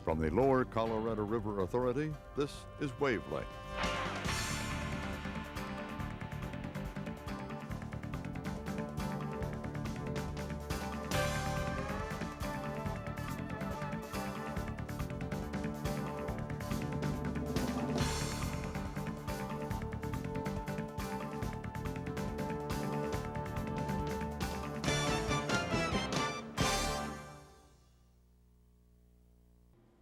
From the Lower Colorado River Authority, this is Wavelength.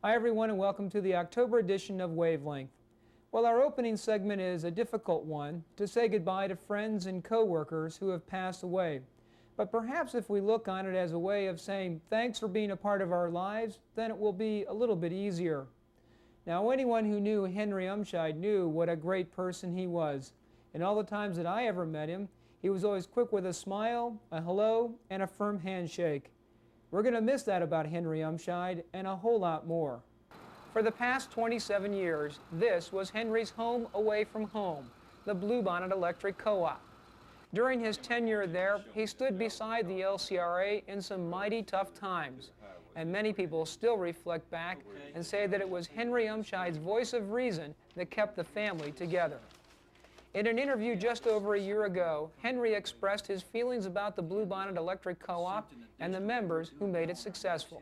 Hi everyone, and welcome to the October edition of Wavelength. Well, our opening segment is a difficult one, to say goodbye to friends and co-workers who have passed away. But perhaps if we look on it as a way of saying thanks for being a part of our lives, then it will be a little bit easier. Now, anyone who knew Henry Umscheid knew what a great person he was. In all the times that I ever met him, he was always quick with a smile, a hello, and a firm handshake. We're going to miss that about Henry Umscheid and a whole lot more. For the past 27 years, this was Henry's home away from home, the Bluebonnet Electric Co-op. During his tenure there, he stood beside the LCRA in some mighty tough times, and many people still reflect back and say that it was Henry Umscheid's voice of reason that kept the family together. In an interview just over a year ago, Henry expressed his feelings about the Bluebonnet Electric Co-op and the members who made it successful.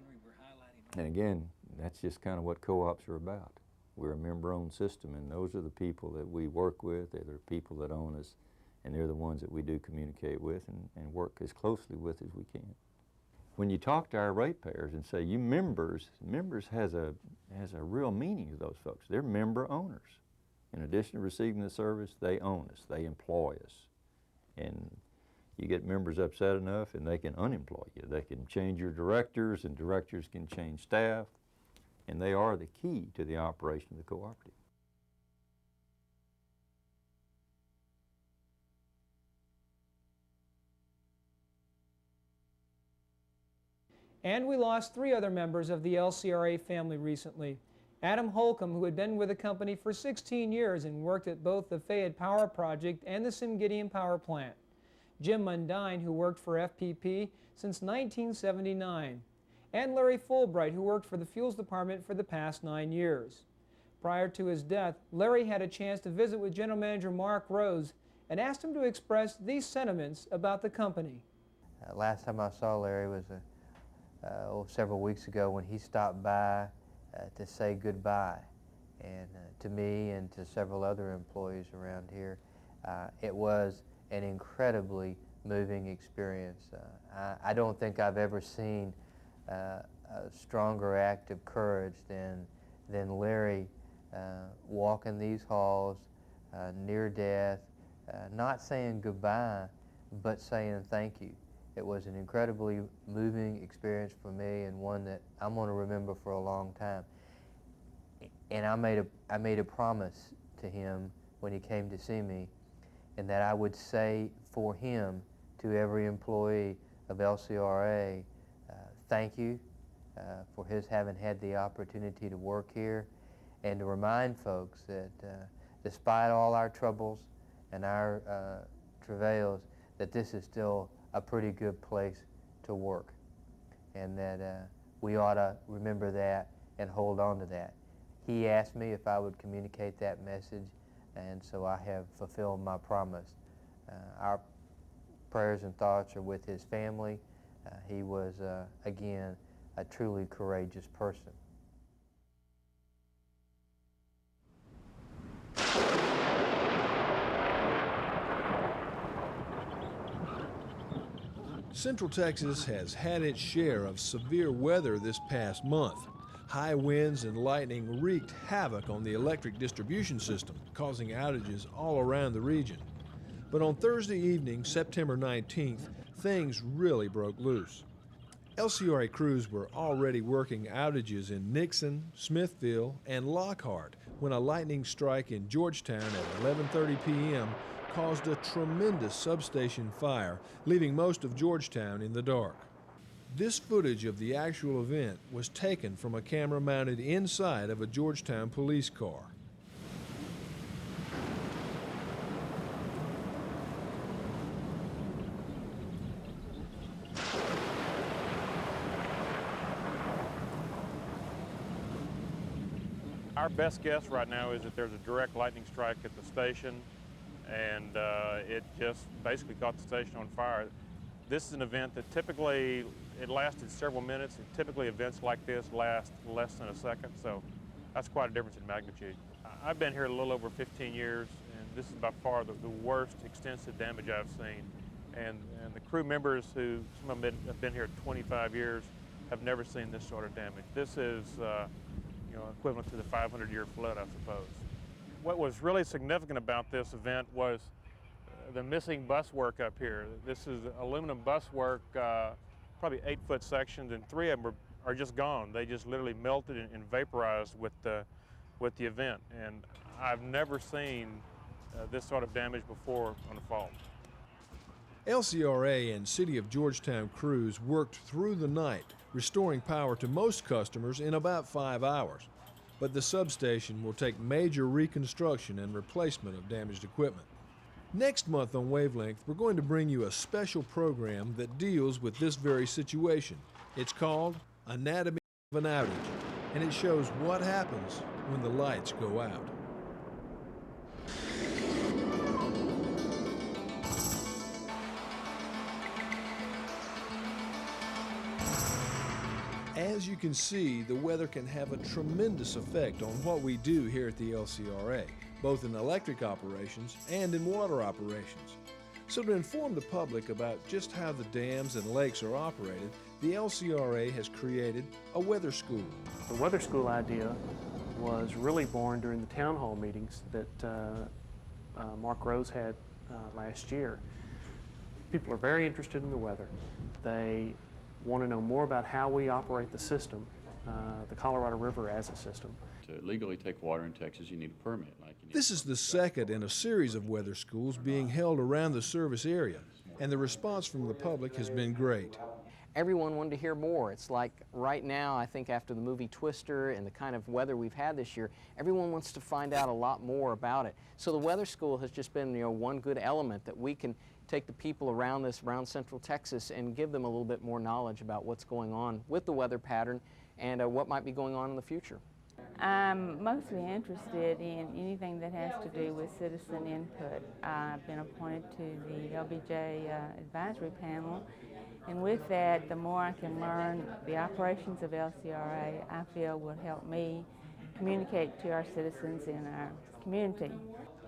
And again, that's just kind of what co-ops are about. We're a member-owned system, and those are the people that we work with. They're the people that own us, and they're the ones that we do communicate with and work as closely with as we can. When you talk to our ratepayers and say, you members has a real meaning to those folks. They're member owners. In addition to receiving the service, they own us, they employ us. And you get members upset enough and they can unemploy you. They can change your directors, and directors can change staff, and they are the key to the operation of the cooperative. And we lost 3 other members of the LCRA family recently. Adam Holcomb, who had been with the company for 16 years and worked at both the Fayette Power Project and the Simgideon Power Plant. Jim Mundine, who worked for FPP since 1979. And Larry Fulbright, who worked for the Fuels Department for the past 9 years. Prior to his death, Larry had a chance to visit with General Manager Mark Rose and asked him to express these sentiments about the company. Last time I saw Larry was several weeks ago when he stopped by to say goodbye, and to me and to several other employees around here. It was an incredibly moving experience. I don't think I've ever seen a stronger act of courage than Larry walking these halls near death, not saying goodbye, but saying thank you. It was an incredibly moving experience for me, and one that I'm going to remember for a long time. And I made a promise to him when he came to see me, and that I would say for him to every employee of LCRA, thank you for his having had the opportunity to work here, and to remind folks that despite all our troubles and our travails, that this is still a pretty good place to work, and that we ought to remember that and hold on to that. He asked me if I would communicate that message, and so I have fulfilled my promise. Our prayers and thoughts are with his family. He was, again, a truly courageous person. Central Texas has had its share of severe weather this past month. High winds and lightning wreaked havoc on the electric distribution system, causing outages all around the region. But on Thursday evening, September 19th, things really broke loose. LCRA crews were already working outages in Nixon, Smithville, and Lockhart when a lightning strike in Georgetown at 11:30 p.m. caused a tremendous substation fire, leaving most of Georgetown in the dark. This footage of the actual event was taken from a camera mounted inside of a Georgetown police car. Our best guess right now is that there's a direct lightning strike at the station, and it just basically caught the station on fire. This is an event that typically, it lasted several minutes, and typically events like this last less than a second, so that's quite a difference in magnitude. I've been here a little over 15 years, and this is by far the worst extensive damage I've seen. And the crew members who, some of them have been here 25 years, have never seen this sort of damage. This is equivalent to the 500-year flood, I suppose. What was really significant about this event was the missing bus work up here. This is aluminum bus work, probably 8-foot sections, and 3 of them are just gone. They just literally melted and vaporized with the event. And I've never seen this sort of damage before on a fault. LCRA and City of Georgetown crews worked through the night, restoring power to most customers in about 5 hours. But the substation will take major reconstruction and replacement of damaged equipment. Next month on Wavelength, we're going to bring you a special program that deals with this very situation. It's called Anatomy of an Outage, and it shows what happens when the lights go out. As you can see, the weather can have a tremendous effect on what we do here at the LCRA, both in electric operations and in water operations. So to inform the public about just how the dams and lakes are operated, the LCRA has created a weather school. The weather school idea was really born during the town hall meetings that Mark Rose had last year. People are very interested in the weather. They want to know more about how we operate the system, the Colorado River as a system. To legally take water in Texas, you need a permit. This is the second in a series of weather schools being held around the service area, and the response from the public has been great. Everyone wanted to hear more. It's like right now, I think after the movie Twister and the kind of weather we've had this year, everyone wants to find out a lot more about it. So the weather school has just been, one good element that we can take the people around Central Texas and give them a little bit more knowledge about what's going on with the weather pattern and what might be going on in the future. I'm mostly interested in anything that has to do with citizen input. I've been appointed to the LBJ advisory panel, and with that, the more I can learn the operations of LCRA, I feel will help me communicate to our citizens in our community.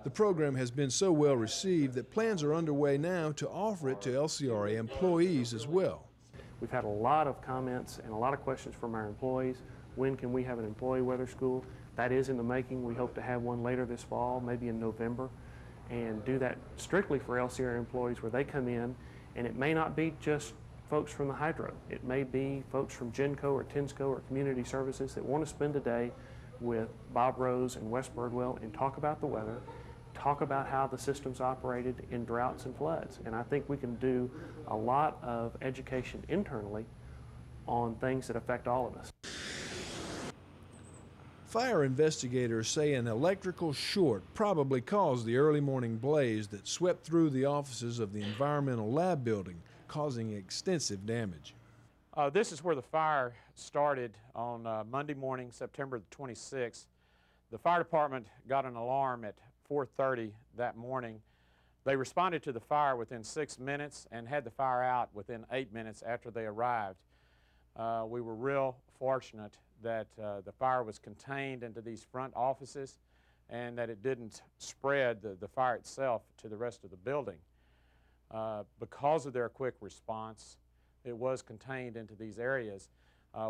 The program has been so well received that plans are underway now to offer it to LCRA employees as well. We've had a lot of comments and a lot of questions from our employees. When can we have an employee weather school? That is in the making. We hope to have one later this fall, maybe in November, and do that strictly for LCRA employees where they come in, and it may not be just folks from the hydro. It may be folks from GenCo or TINSCO or Community Services that want to spend a day with Bob Rose and Wes Birdwell and talk about the weather, talk about how the system's operated in droughts and floods. And I think we can do a lot of education internally on things that affect all of us. Fire investigators say an electrical short probably caused the early morning blaze that swept through the offices of the environmental lab building, causing extensive damage. This is where the fire started on Monday morning, September the 26th. The fire department got an alarm at 4:30 that morning. They responded to the fire within 6 minutes and had the fire out within 8 minutes after they arrived. We were real fortunate that the fire was contained into these front offices and that it didn't spread the fire itself to the rest of the building. Because of their quick response, it was contained into these areas.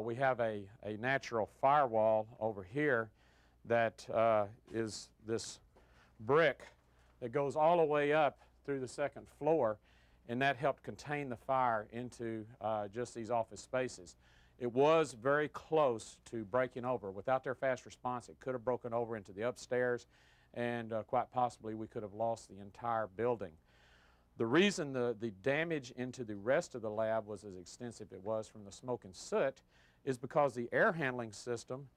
We have a natural firewall over here that is this brick that goes all the way up through the second floor, and that helped contain the fire into just these office spaces. It was very close to breaking over. Without their fast response, it could have broken over into the upstairs, and quite possibly we could have lost the entire building. The reason the damage into the rest of the lab was as extensive it was from the smoke and soot is because the air handling system,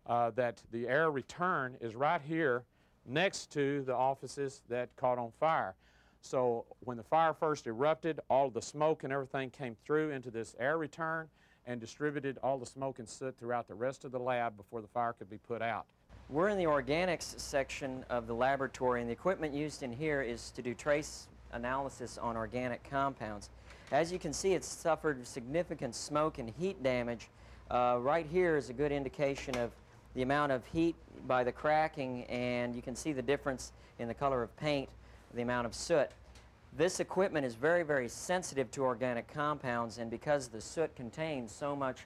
that the air return is right here next to the offices that caught on fire. So when the fire first erupted, all of the smoke and everything came through into this air return and distributed all the smoke and soot throughout the rest of the lab before the fire could be put out. We're in the organics section of the laboratory, and the equipment used in here is to do trace analysis on organic compounds. As you can see, it's suffered significant smoke and heat damage. Right here is a good indication of the amount of heat by the cracking, and you can see the difference in the color of paint, the amount of soot. This equipment is very, very sensitive to organic compounds, and because the soot contains so much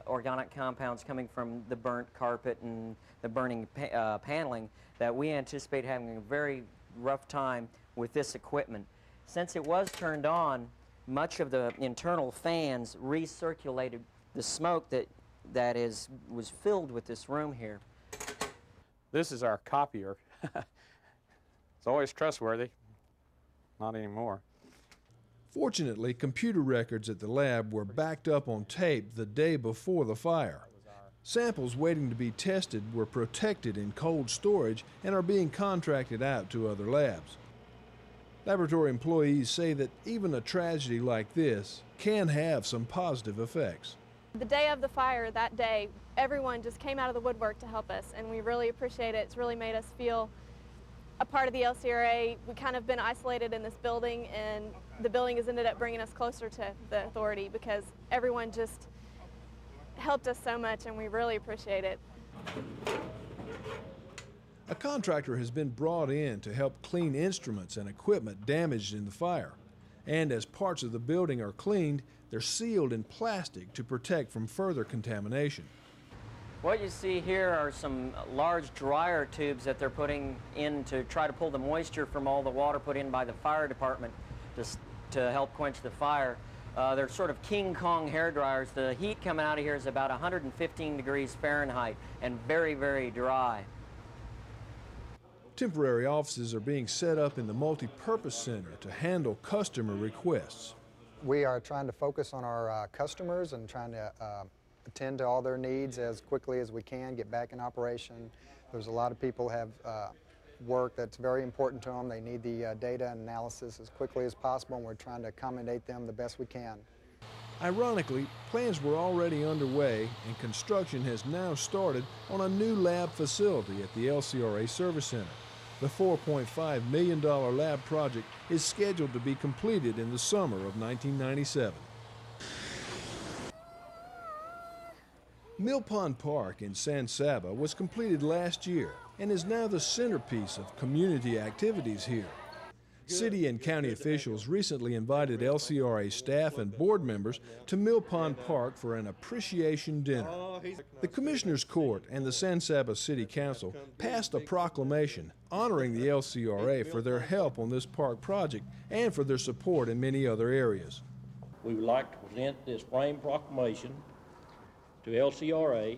organic compounds coming from the burnt carpet and the burning paneling, that we anticipate having a very rough time with this equipment. Since it was turned on, much of the internal fans recirculated the smoke that was filled with this room here. This is our copier. It's always trustworthy. Not anymore. Fortunately, computer records at the lab were backed up on tape the day before the fire. Samples waiting to be tested were protected in cold storage and are being contracted out to other labs. Laboratory employees say that even a tragedy like this can have some positive effects. The day of the fire, that day, everyone just came out of the woodwork to help us, and we really appreciate it. It's really made us feel a part of the LCRA. We kind of been isolated in this building, and the building has ended up bringing us closer to the authority because everyone just helped us so much, and we really appreciate it. A contractor has been brought in to help clean instruments and equipment damaged in the fire. And as parts of the building are cleaned, they're sealed in plastic to protect from further contamination. What you see here are some large dryer tubes that they're putting in to try to pull the moisture from all the water put in by the fire department to help quench the fire. They're sort of King Kong hair dryers. The heat coming out of here is about 115 degrees Fahrenheit and very, very dry. Temporary offices are being set up in the multi-purpose center to handle customer requests. We are trying to focus on our customers and trying to attend to all their needs as quickly as we can, get back in operation. There's a lot of people have work that's very important to them. They need the data and analysis as quickly as possible, and we're trying to accommodate them the best we can. Ironically, plans were already underway and construction has now started on a new lab facility at the LCRA Service Center. The $4.5 million lab project is scheduled to be completed in the summer of 1997. Mill Pond Park in San Saba was completed last year and is now the centerpiece of community activities here. City and county officials recently invited LCRA staff and board members to Mill Pond Park for an appreciation dinner. The Commissioners Court and the San Saba City Council passed a proclamation honoring the LCRA for their help on this park project and for their support in many other areas. We would like to present this framed proclamation to LCRA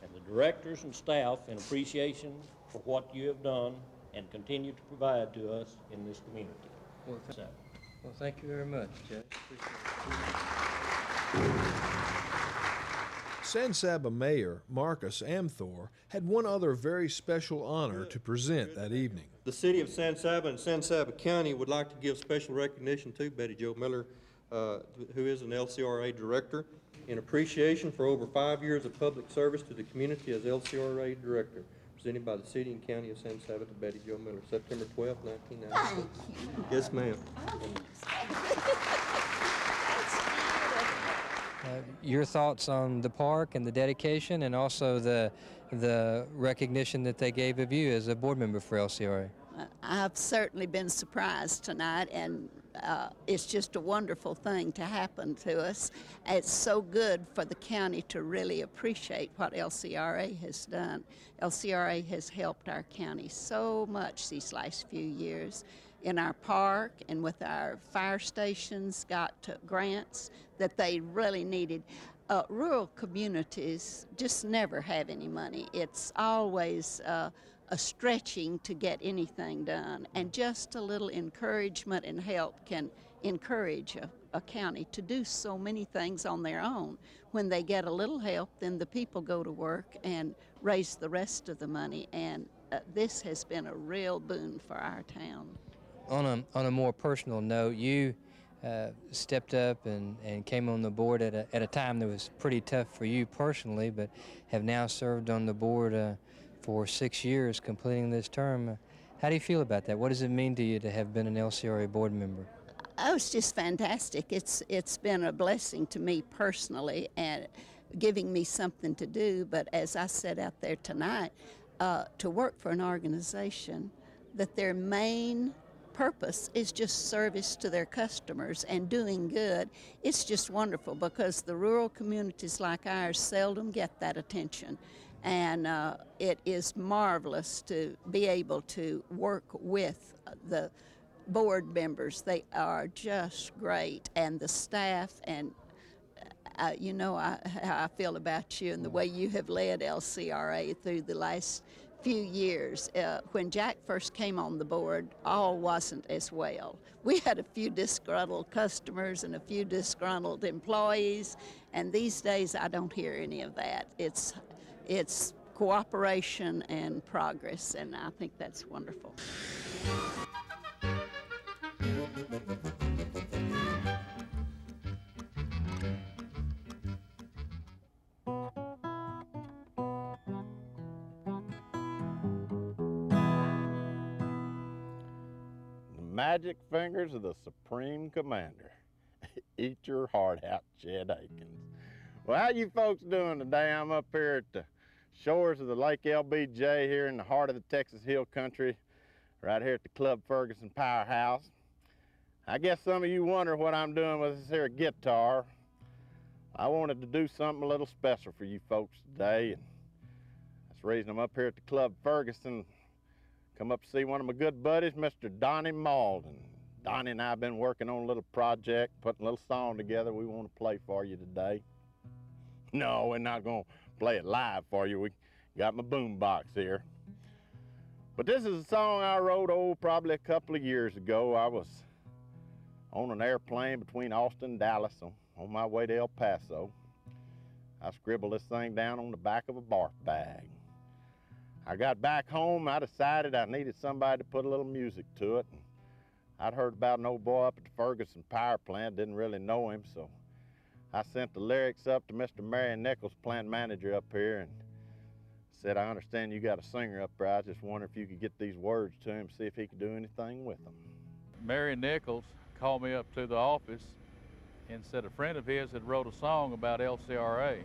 and the directors and staff in appreciation for what you have done and continue to provide to us in this community. Well, thank you very much, Judge. San Saba Mayor Marcus Amthor had one other very special honor to present that evening. The City of San Saba and San Saba County would like to give special recognition to Betty Jo Miller, who is an LCRA director, in appreciation for over 5 years of public service to the community as LCRA director. Presented by the City and County of San Saba to Betty Jo Miller, September 12, 1996. Yes, ma'am. Your thoughts on the park and the dedication and also the recognition that they gave of you as a board member for LCRA? I've certainly been surprised tonight, and it's just a wonderful thing to happen to us. It's so good for the county to really appreciate what LCRA has done. LCRA has helped our county so much these last few years. In our park and with our fire stations, got grants that they really needed. Rural communities just never have any money. It's always a stretching to get anything done, and just a little encouragement and help can encourage a county to do so many things on their own. When they get a little help, then the people go to work and raise the rest of the money, and this has been a real boon for our town. On a more personal note, you stepped up and came on the board at a time that was pretty tough for you personally, but have now served on the board for 6 years completing this term. How do you feel about that? What does it mean to you to have been an LCRA board member? Oh, it's just fantastic. It's been a blessing to me personally and giving me something to do. But as I said out there tonight, to work for an organization that their main purpose is just service to their customers and doing good, it's just wonderful because the rural communities like ours seldom get that attention. And it is marvelous to be able to work with the board members. They are just great, and the staff, and you know how I feel about you and the way you have led LCRA through the last few years. When Jack first came on the board, all wasn't as well. We had a few disgruntled customers and a few disgruntled employees, and these days I don't hear any of that. It's cooperation and progress, and I think that's wonderful. Magic fingers of the Supreme Commander. Eat your heart out, Chet Akins. Well, how you folks doing today? I'm up here at the shores of the Lake LBJ here in the heart of the Texas Hill Country, right here at the Club Ferguson Powerhouse. I guess some of you wonder what I'm doing with this here guitar. I wanted to do something a little special for you folks today, and that's the reason I'm up here at the Club Ferguson. Come up to see one of my good buddies, Mr. Donnie Malden. Donnie and I have been working on a little project, putting a little song together we want to play for you today. No, we're not going to play it live for you. We got my boom box here. But this is a song I wrote, probably a couple of years ago. I was on an airplane between Austin and Dallas on my way to El Paso. I scribbled this thing down on the back of a bark bag. I got back home, I decided I needed somebody to put a little music to it. I'd heard about an old boy up at the Ferguson power plant, didn't really know him, so I sent the lyrics up to Mr. Marion Nichols, plant manager up here, and said, I understand you got a singer up there. I just wonder if you could get these words to him, see if he could do anything with them. Marion Nichols called me up to the office and said a friend of his had wrote a song about LCRA.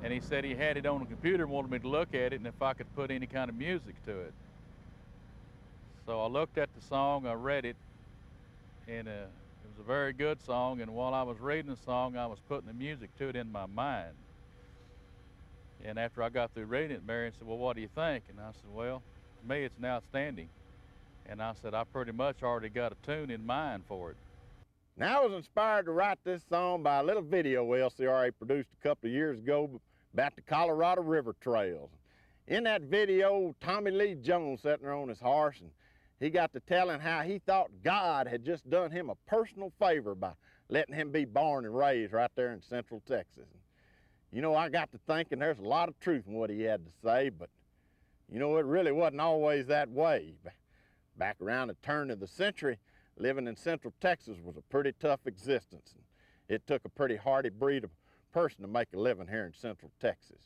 And he said he had it on the computer and wanted me to look at it and if I could put any kind of music to it. So I looked at the song, I read it, and it was a very good song, and while I was reading the song, I was putting the music to it in my mind. And after I got through reading it, Marion said, well, what do you think? And I said, well, to me it's an outstanding. And I said, I pretty much already got a tune in mind for it. Now I was inspired to write this song by a little video LCRA produced a couple of years ago about the Colorado River trails. In that video, Tommy Lee Jones sitting there on his horse, and he got to telling how he thought God had just done him a personal favor by letting him be born and raised right there in Central Texas. You know, I got to thinking there's a lot of truth in what he had to say, but you know, it really wasn't always that way. Back around the turn of the century, living in Central Texas was a pretty tough existence. It took a pretty hardy breed of person to make a living here in Central Texas.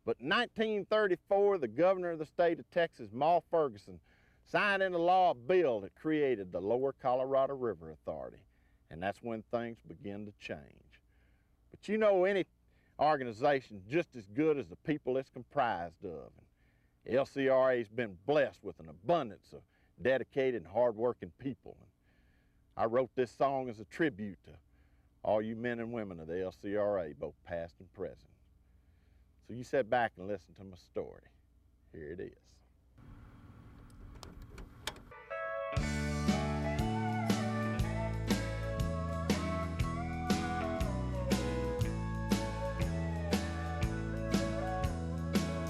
But in 1934, the governor of the state of Texas, Ma Ferguson, signed into law a bill that created the Lower Colorado River Authority, and that's when things began to change. But you know, any organization just as good as the people it's comprised of. And LCRA has been blessed with an abundance of dedicated and hard-working people. And I wrote this song as a tribute to all you men and women of the LCRA, both past and present. So you sit back and listen to my story. Here it is.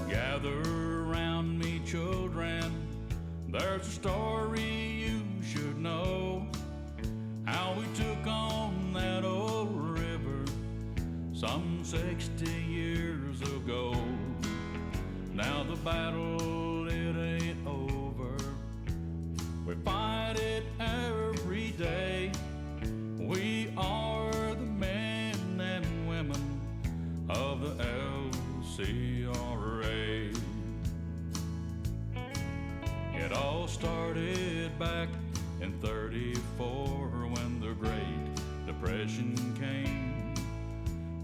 Gather around me, children, there's a story you should know. How we took on that old river some 60 years ago. Now the battle, it ain't over. We fight it every day. We are the men and women of the LCRA. all started back in '34 when the Great Depression came.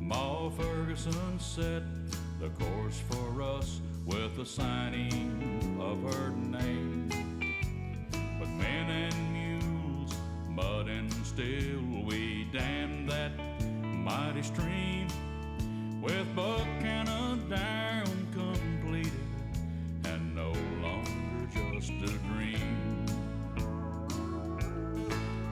Ma Ferguson set the course for us with the signing of her name. With men and mules, mud and steel, we dammed that mighty stream. With Buchanan down completed and no longer just a dream.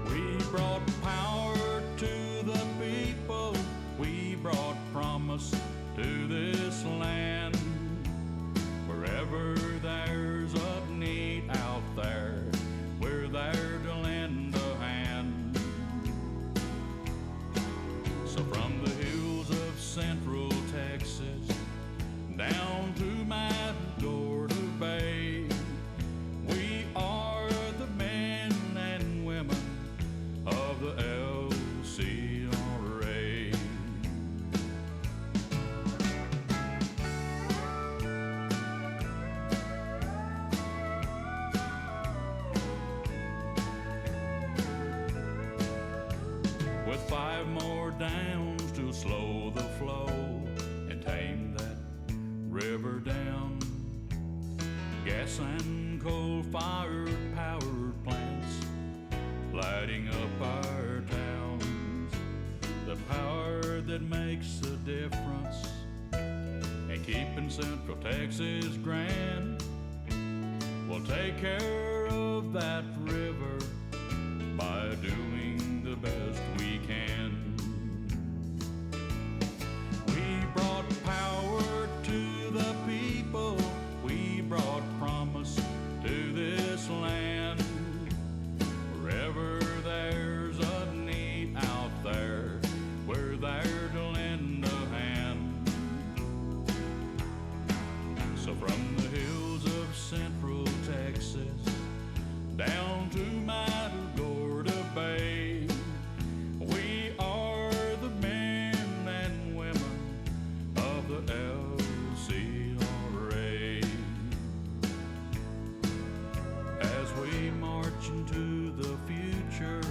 We brought power to the people, we brought promise to this land. Wherever there's a need out there, we're there to lend a hand. So from the hills of Central Texas down to Matador Bay, we are the men and women of the LCRA. With 5 more dams to slow the flow and tame that river down, gas and coal-fired power plants lighting up our towns. The power that makes a difference and keeping Central Texas grand. We'll take care of that river by doing the best we can. We brought power to the people, we brought promise to this land. Wherever there's a need out there, we're there to lend a hand. So from the hills of Central Texas down to Matador Bay, we are the men and women of the LCRA. As we march into the future,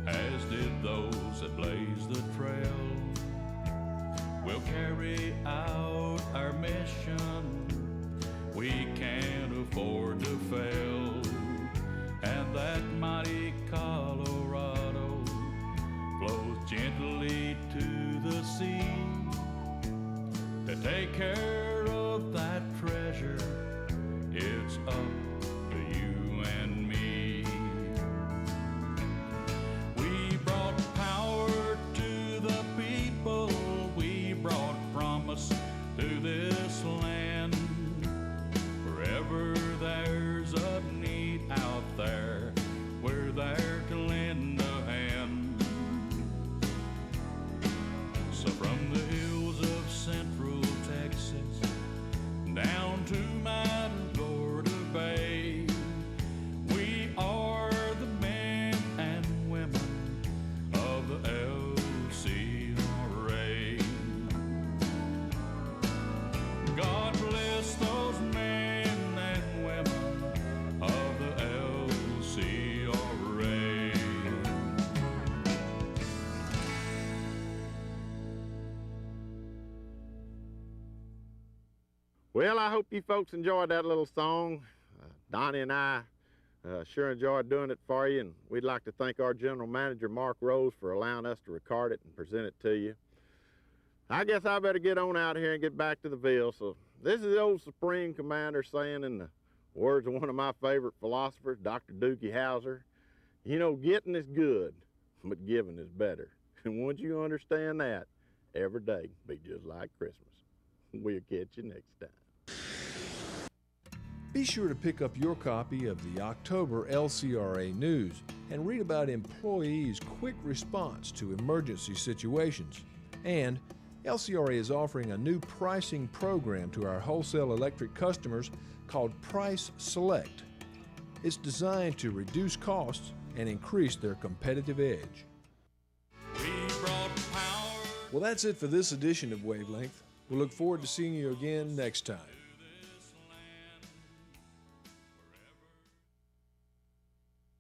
as did those that blazed the trail, we'll carry out our mission. We can't afford to fail. And that mighty Colorado flows gently to the sea. To take care of that treasure, it's up to you and me. We brought power to the people, we brought promise to this land. Wherever there's a need out there, we're there to lend a hand. So from the hills of Central Texas down to Matador Bay, we are the men and women of the LCRA. God bless those men and women of the LCRA. Well, I hope you folks enjoyed that little song. Donnie and I sure enjoyed doing it for you, and we'd like to thank our General Manager, Mark Rose, for allowing us to record it and present it to you. I guess I better get on out here and get back to the Ville. So this is the old Supreme Commander saying, in the words of one of my favorite philosophers, Dr. Dookie Howser, you know, getting is good, but giving is better. And once you understand that, every day be just like Christmas. We'll catch you next time. Be sure to pick up your copy of the October LCRA News and read about employees' quick response to emergency situations. And LCRA is offering a new pricing program to our wholesale electric customers called Price Select. It's designed to reduce costs and increase their competitive edge. Well, that's it for this edition of Wavelength. We look forward to seeing you again next time.